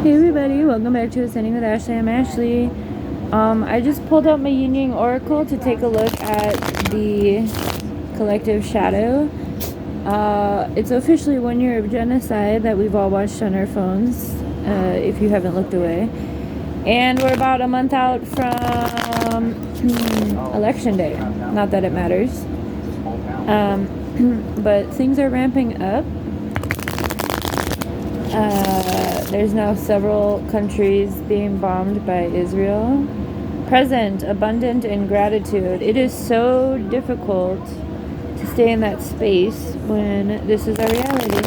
Hey everybody, welcome back to Ascending with Ashley. I'm Ashley. I just pulled out my Yin Yang Oracle to take a look at the collective shadow. It's officially 1 year of genocide that we've all watched on our phones, if you haven't looked away. And we're about a month out from Election Day. Not that it matters. But things are ramping up. There's now several countries being bombed by Israel. Present, abundant in gratitude. It is so difficult to stay in that space when this is our reality.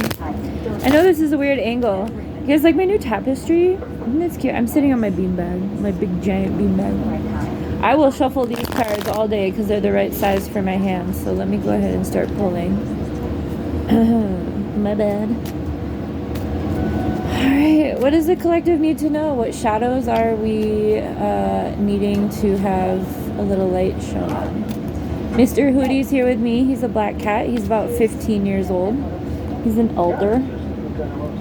I know this is a weird angle. You guys like my new tapestry? Isn't this cute? I'm sitting on my beanbag, my big giant beanbag. I will shuffle these cards all day because they're the right size for my hands. So let me go ahead and start pulling. My bad. Alright, what does the collective need to know? What shadows are we needing to have a little light shown on? Mr. Hoodie's here with me. He's a black cat. He's about 15 years old. He's an elder.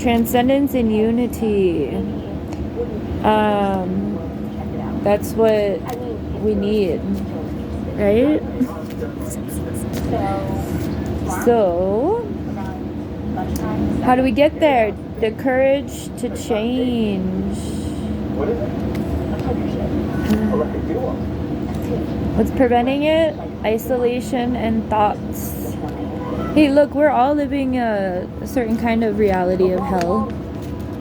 Transcendence and unity. That's what we need, right? So, how do we get there? The courage to change. What's preventing it? Isolation and thoughts. Hey, look, we're all living a certain kind of reality of hell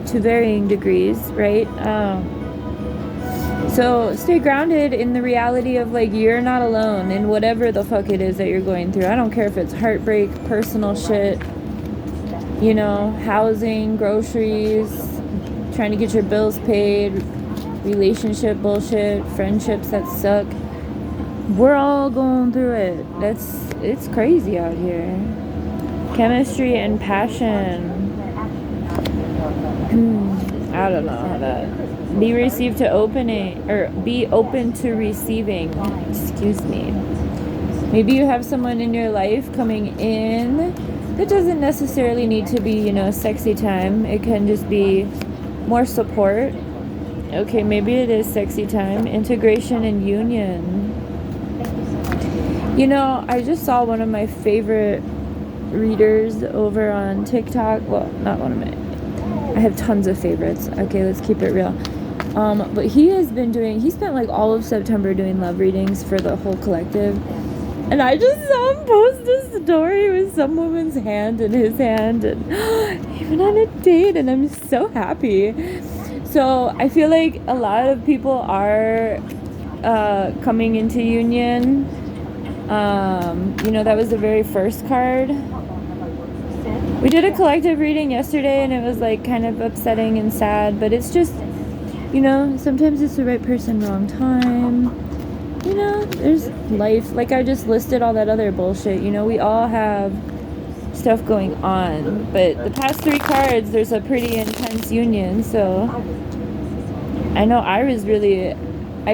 to varying degrees, right? So stay grounded in the reality of like you're not alone in whatever the fuck it is that you're going through. I don't care if it's heartbreak, personal shit, you know, housing, groceries, trying to get your bills paid, relationship bullshit, friendships that suck. We're all going through it. It's crazy out here. Chemistry and passion. I don't know how that. Be received to opening, or be open to receiving. Excuse me. Maybe you have someone in your life coming in. It doesn't necessarily need to be, you know, sexy time. It can just be more support. Okay, maybe it is sexy time. Integration and union. You know, I just saw one of my favorite readers over on TikTok. Well, not one of my... I have tons of favorites. Okay, let's keep it real. But he spent like all of September doing love readings for the whole collective. And I just saw him post a story with some woman's hand in his hand, and even on a date, and I'm so happy. So I feel like a lot of people are coming into union. You know, that was the very first card. We did a collective reading yesterday, and it was like kind of upsetting and sad, but it's just, you know, sometimes it's the right person, wrong time. You know, there's life. Like I just listed all that other bullshit. You know, we all have stuff going on. But the past 3 cards, there's a pretty intense union. So I know I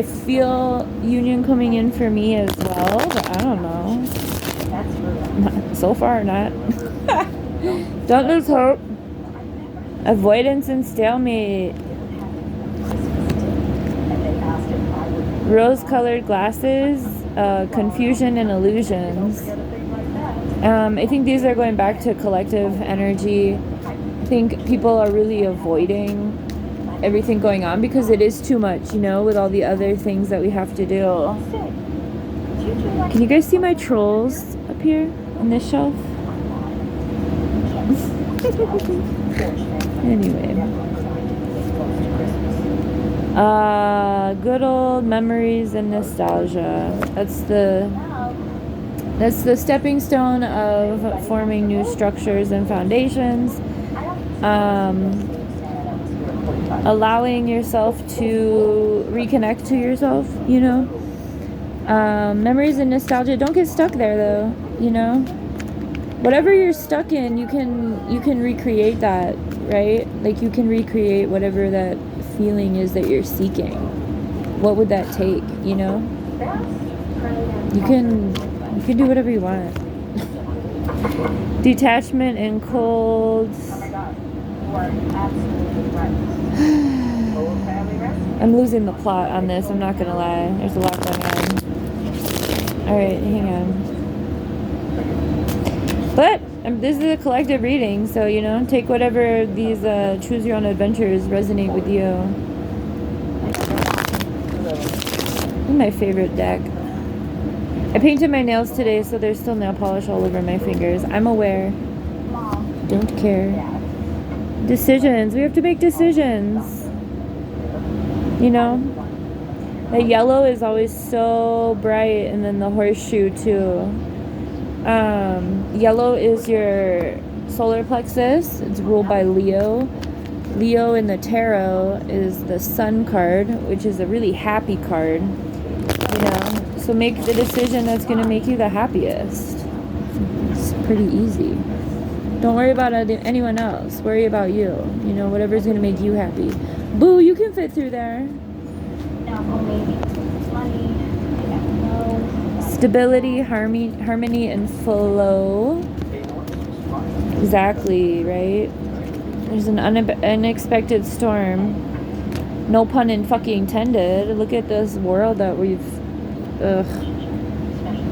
feel union coming in for me as well. But I don't know. So far, not. Don't lose hope. Avoidance and stalemate. Rose-colored glasses, confusion and illusions. I think these are going back to collective energy. I think people are really avoiding everything going on because it is too much, you know, with all the other things that we have to do. Can you guys see my trolls up here on this shelf? Anyway. Good old memories and nostalgia. That's the stepping stone of forming new structures and foundations. Allowing yourself to reconnect to yourself, you know. Memories and nostalgia. Don't get stuck there though, you know. Whatever you're stuck in, you can recreate that, right? Like you can recreate whatever that feeling is that you're seeking. What would that take, you know? You can do whatever you want. Detachment and cold. You are absolutely right. I'm losing the plot on this, I'm not gonna lie. There's a lot going on. Alright, hang on. But this is a collective reading, so, you know, take whatever these choose your own adventures resonate with you. This is my favorite deck. I painted my nails today, so there's still nail polish all over my fingers. I'm aware. Don't care. Decisions. We have to make decisions. You know? The yellow is always so bright, and then the horseshoe too. Yellow is your solar plexus. It's ruled by Leo. Leo in the tarot is the sun card, which is a really happy card. You know? So make the decision that's going to make you the happiest. It's pretty easy. Don't worry about anyone else. Worry about you. You know, whatever's going to make you happy. Boo, you can fit through there. Stability, harmony, and flow. Exactly, right? There's an unexpected storm. No pun intended. Look at this world that we've... Ugh.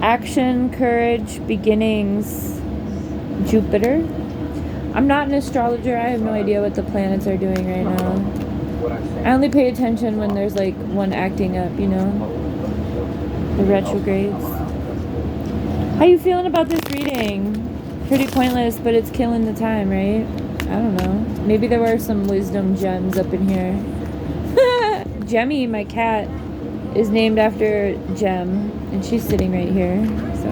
Action, courage, beginnings, Jupiter. I'm not an astrologer. I have no idea what the planets are doing right now. I only pay attention when there's like one acting up, you know? The retrogrades. How you feeling about this reading? Pretty pointless, but it's killing the time, right? I don't know. Maybe there were some wisdom gems up in here. Jemmy, my cat, is named after Jem, and she's sitting right here, so.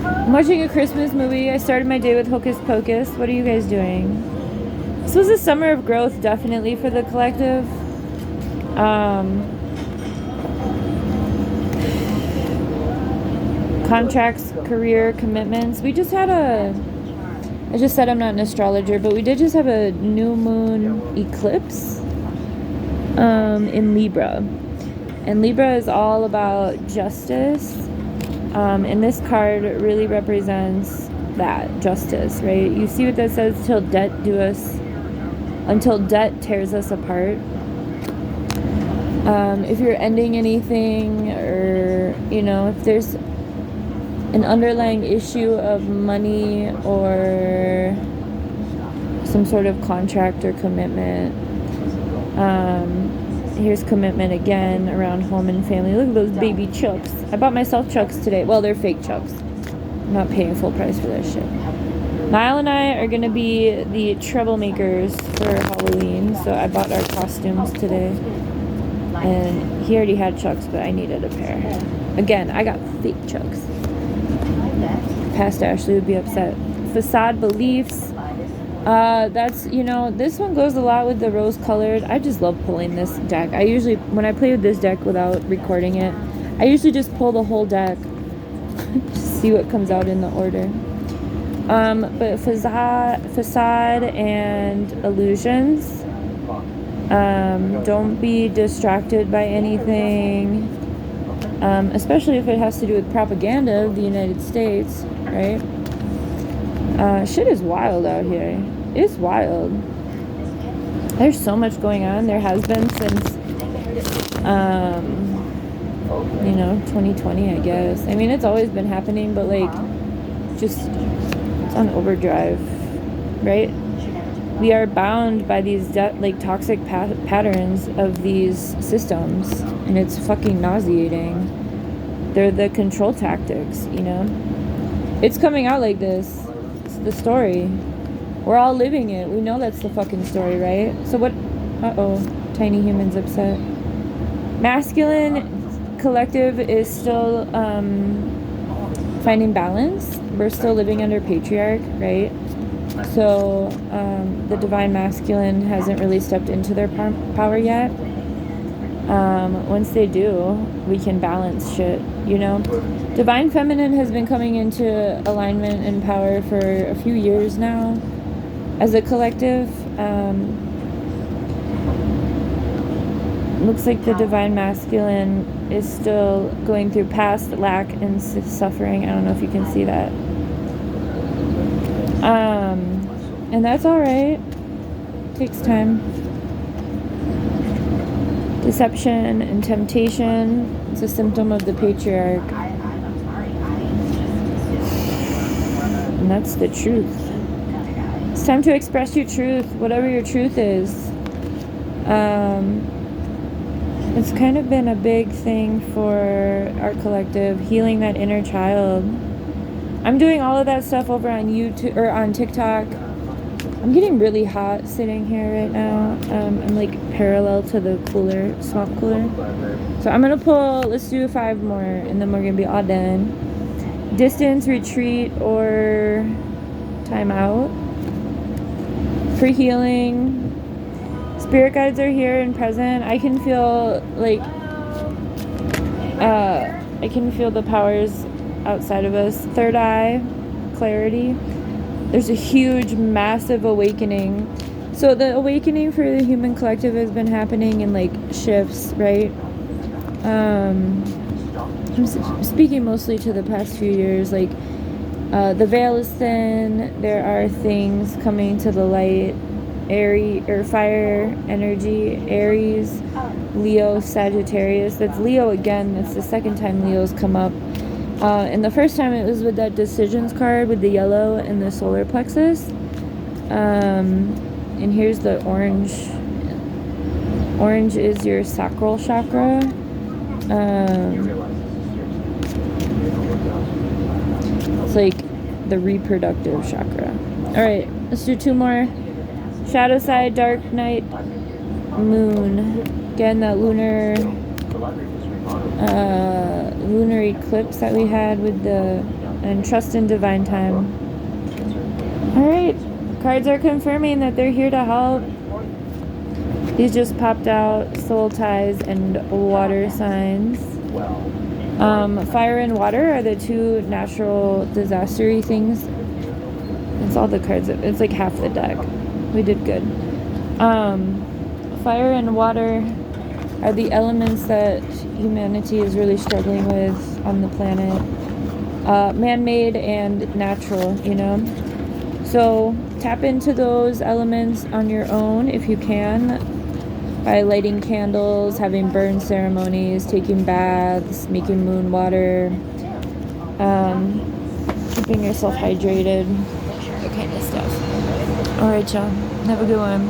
I'm watching a Christmas movie. I started my day with Hocus Pocus. What are you guys doing? This was a summer of growth, definitely, for the collective. Contracts, career, commitments. We just had I just said I'm not an astrologer, but we did just have a new moon eclipse in Libra. And Libra is all about justice. And this card really represents that, justice, right? You see what that says? Until debt tears us apart. If you're ending anything, or, you know, if there's an underlying issue of money or some sort of contract or commitment. Here's commitment again around home and family. Look at those baby chucks. I bought myself chucks today. Well, they're fake chucks. I'm not paying full price for that shit. Niall and I are going to be the troublemakers for Halloween, so I bought our costumes today. And he already had chucks, but I needed a pair. Again, I got fake chucks. Past Ashley would be upset. Facade beliefs. That's, you know, this one goes a lot with the rose colored. I just love pulling this deck. I usually, when I play with this deck without recording it, I usually just pull the whole deck. Just see what comes out in the order. But facade and illusions. Don't be distracted by anything. Especially if it has to do with propaganda of the United States, right? Shit is wild out here. It's wild. There's so much going on. There has been since, you know, 2020, I guess. I mean, it's always been happening, but, like, just, it's on overdrive, right? We are bound by these, toxic patterns of these systems, and it's fucking nauseating. They're the control tactics, you know? It's coming out like this. It's the story. We're all living it. We know that's the fucking story, right? So what? Uh-oh. Tiny human's upset. Masculine collective is still finding balance. We're still living under patriarch, right? So the divine masculine hasn't really stepped into their power yet. Once they do, we can balance shit, you know? Divine feminine has been coming into alignment and power for a few years now as a collective. Looks like the divine masculine is still going through past lack and suffering. I don't know if you can see that. And that's all right. Takes time. Deception and temptation. It's a symptom of the patriarch. And that's the truth. It's time to express your truth, whatever your truth is. It's kind of been a big thing for our collective, healing that inner child. I'm doing all of that stuff over on YouTube or on TikTok. I'm getting really hot sitting here right now. I'm like parallel to the cooler, swamp cooler. So I'm gonna pull, let's do 5 more and then we're gonna be all done. Distance, retreat, or time out. For healing. Spirit guides are here and present. I can feel like, I can feel the powers outside of us. Third eye, clarity. There's a huge, massive awakening. So the awakening for the human collective has been happening in like shifts, right? I'm speaking mostly to the past few years. Like the veil is thin. There are things coming to the light. Aries or fire energy, Aries, Leo, Sagittarius. That's Leo again. That's the second time Leo's come up. And the first time it was with that decisions card with the yellow and the solar plexus. And here's the orange. Orange is your sacral chakra. It's like the reproductive chakra. All right, let's do 2 more. Shadow side, dark night, moon. Again, that lunar eclipse that we had with and trust in divine time. All right, cards are confirming that they're here to help. These just popped out, soul ties and water signs. Fire and water are the 2 natural disastery things. It's all the cards. It's like half the deck. We did good. Fire and water are the elements that humanity is really struggling with on the planet. Man-made and natural, you know? So tap into those elements on your own if you can, by lighting candles, having burn ceremonies, taking baths, making moon water, keeping yourself hydrated, that kind of stuff. All right, y'all. Have a good one.